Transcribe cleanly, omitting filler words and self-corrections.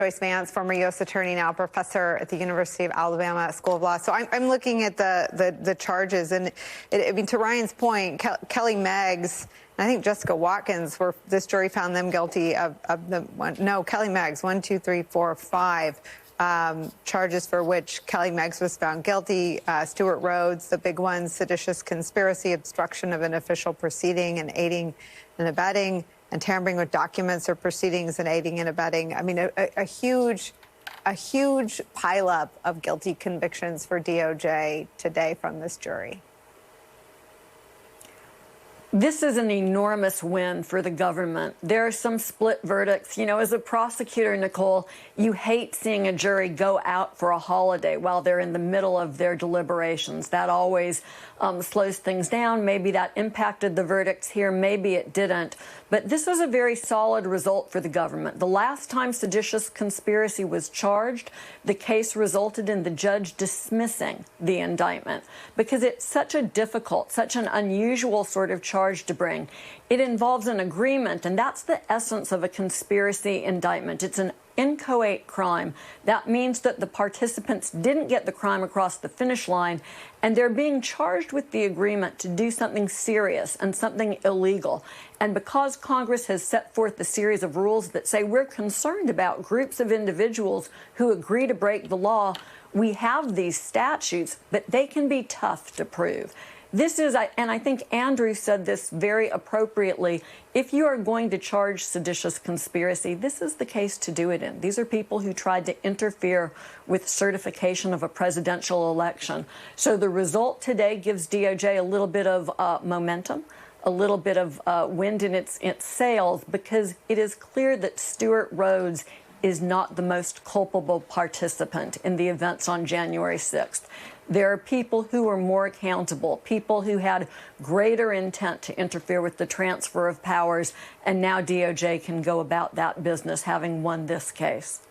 Joyce Vance, former U.S. attorney, now professor at the University of Alabama School of Law. So I'm looking at the charges, and I mean, to Ryan's point, Kelly Meggs, and I think Jessica Watkins, this jury found them guilty of Kelly Meggs, 1, 2, 3, 4, 5 charges for which Kelly Meggs was found guilty. Stuart Rhodes, the big ones: seditious conspiracy, obstruction of an official proceeding, and aiding and abetting, and tampering with documents or proceedings and aiding and abetting. I mean, a huge pileup of guilty convictions for DOJ today from this jury. This is an enormous win for the government. There are some split verdicts. You know, as a prosecutor, Nicole, you hate seeing a jury go out for a holiday while they're in the middle of their deliberations. That always slows things down. Maybe that impacted the verdicts here. Maybe it didn't. But this was a very solid result for the government. The last time seditious conspiracy was charged, the case resulted in the judge dismissing the indictment because it's such a difficult, such an unusual sort of charge to bring. It involves an agreement, and that's the essence of a conspiracy indictment. It's an inchoate crime. That means that the participants didn't get the crime across the finish line, and they're being charged with the agreement to do something serious and something illegal. And because Congress has set forth a series of rules that say we're concerned about groups of individuals who agree to break the law, we have these statutes, but they can be tough to prove. This is, and I think Andrew said this very appropriately, if you are going to charge seditious conspiracy, this is the case to do it in. These are people who tried to interfere with certification of a presidential election. So the result today gives DOJ a little bit of momentum, a little bit of wind in its sails, because it is clear that Stuart Rhodes is not the most culpable participant in the events on January 6th. There are people who are more accountable, people who had greater intent to interfere with the transfer of powers, and now DOJ can go about that business having won this case.